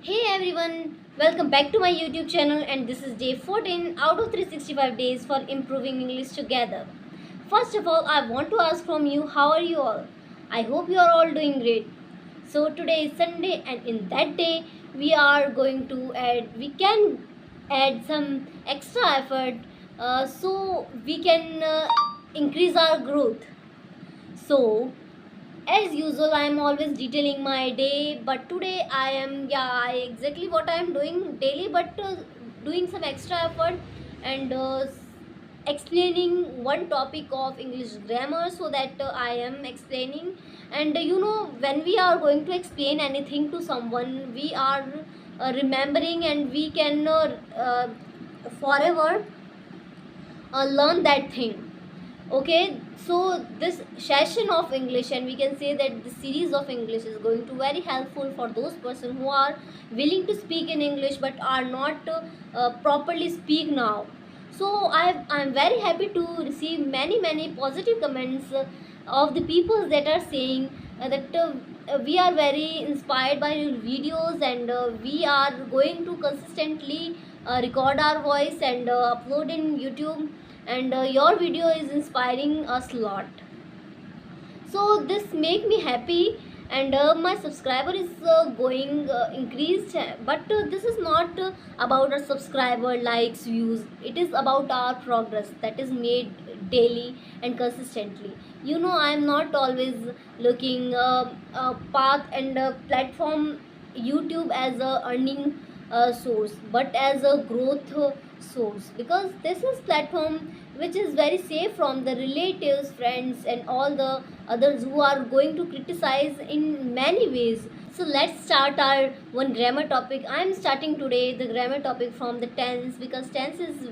Hey everyone, welcome back to my YouTube channel, and this is day 14 out of 365 days for improving English together. First of all, I want to ask from you, how are you all? I hope you are all doing great. So today is Sunday, and in that day we are going to add some extra effort, so we can increase our growth. So as usual, I am always detailing my day, but today exactly what I am doing daily, but doing some extra effort and explaining one topic of English grammar, so that I am explaining. And when we are going to explain anything to someone, we are remembering, and we can forever learn that thing. Okay, so this session of English, and we can say that the series of English, is going to very helpful for those person who are willing to speak in English but are not properly speak now. So I'm very happy to receive many positive comments of the people that are saying that we are very inspired by your videos, and we are going to consistently record our voice and upload in YouTube, and your video is inspiring us a lot. So this make me happy, and my subscriber is going increased, but this is not about our subscriber likes views. It is about our progress that is made daily and consistently. I am not always looking a path and a platform YouTube as a earning source, but as a growth source, because this is platform which is very safe from the relatives, friends, and all the others who are going to criticize in many ways. So let's start our one grammar topic. I am starting today the grammar topic from the tense, because tense is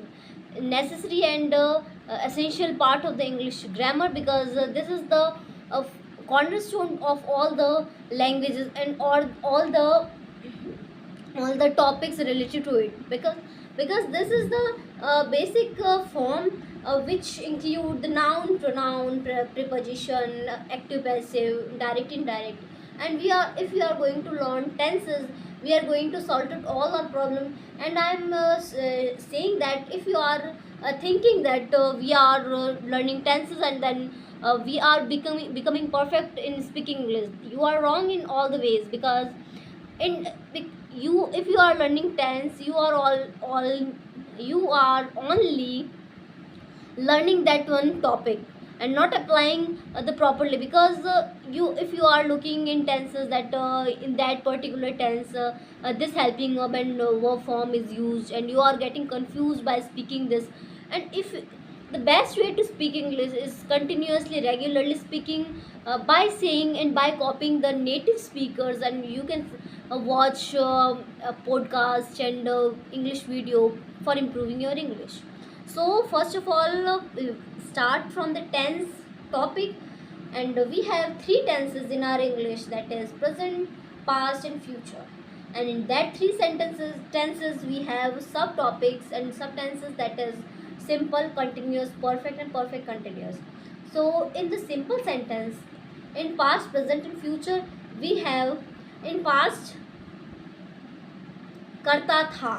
necessary and essential part of the English grammar, because this is the uh, cornerstone of all the languages and all the topics related to it, because this is the basic form which include the noun, pronoun, preposition, active, passive, direct, indirect. And we are if we are going to learn tenses, we are going to solve it all our problem. And I'm saying that if you are thinking that we are learning tenses, and then we are becoming perfect in speaking English, you are wrong in all the ways, because in you if you are learning tense, you are all you are only learning that one topic and not applying the properly, because you if you are looking in tenses that in that particular tense this helping verb and verb form is used, and you are getting confused by speaking this. And if the best way to speak English is continuously regularly speaking by saying and by copying the native speakers, and you can watch a podcast and English video for improving your English. So first of all, start from the tense topic, and we have three tenses in our English, that is present, past, and future. And in that three sentences tenses, we have subtopics and subtenses, that is simple, continuous, perfect, and perfect continuous. So in the simple sentence, in past, present, and future, we have in past करता था,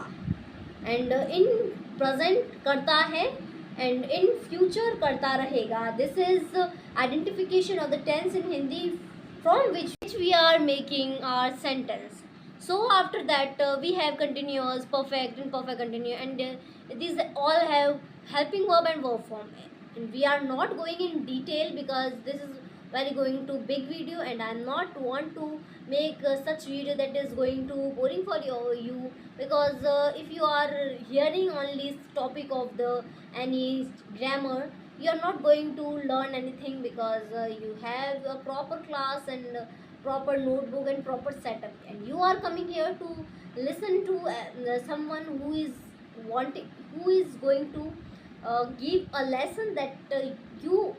and in present करता है, and in future करता रहेगा. This is identification of the tense in Hindi from which we are making our sentence. So after that we have continuous, perfect, and perfect continuous, and these all have helping verb and verb form. And we are not going in detail, because this is very going to big video, and I'm not want to make such video that is going to boring for you, because if you are hearing only topic of the any grammar, you are not going to learn anything, because you have a proper class and proper notebook and proper setup, and you are coming here to listen to someone who is going to give a lesson that you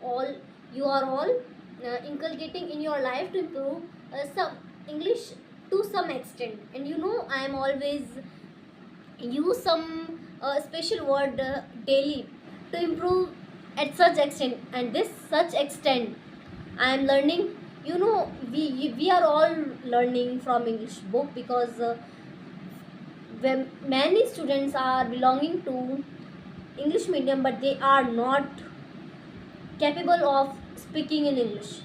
are all inculcating in your life to improve some English to some extent. And I am always use some special word daily to improve at such extent, and this such extent I am learning. We are all learning from English book, because when many students are belonging to English medium, but they are not capable of speaking in English.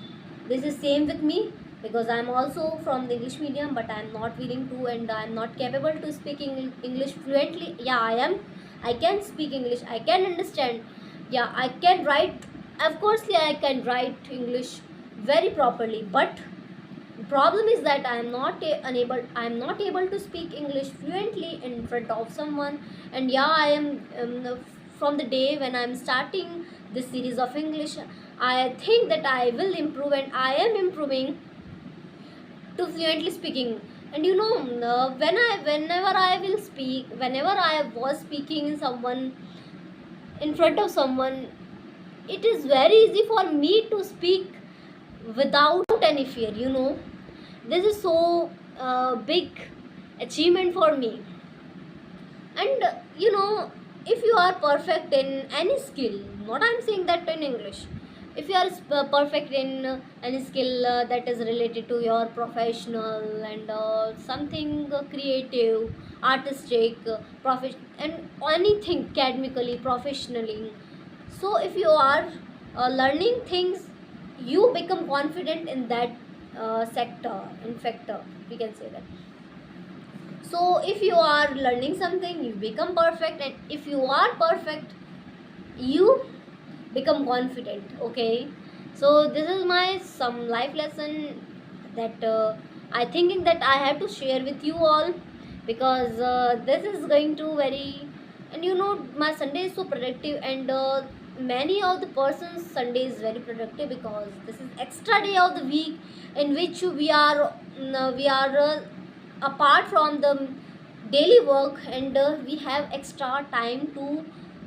This is same with me, because I am also from the English medium, but I am not willing to, and I am not capable to speaking English fluently. Yeah, I am. I can speak English, I can understand. Yeah, I can write. Of course, yeah, I can write English very properly, but the problem is that I am not able to speak English fluently in front of someone. And yeah, I am from the day when I am starting this series of English, I think that I will improve, and I am improving to fluently speaking. And you know, whenever I will speak, whenever I was speaking in front of someone, it is very easy for me to speak without any fear, you know. This is so big achievement for me. And you know, if you are perfect in any skill, not I'm saying that in English, if you are perfect in any skill that is related to your professional, and something creative, artistic, and anything academically, professionally, so if you are learning things, you become confident in that sector, in factor, we can say that. So if you are learning something, you become perfect, and if you are perfect, you become confident. Okay, so this is my some life lesson that I thinking that I have to share with you all, because this is going to very. And you know, my Sunday is so productive, and many of the persons Sunday is very productive, because this is extra day of the week in which we are apart from the daily work, and we have extra time to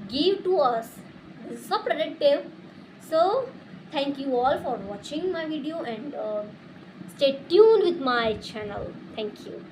give to us. This is so productive. So thank you all for watching my video, and stay tuned with my channel. Thank you.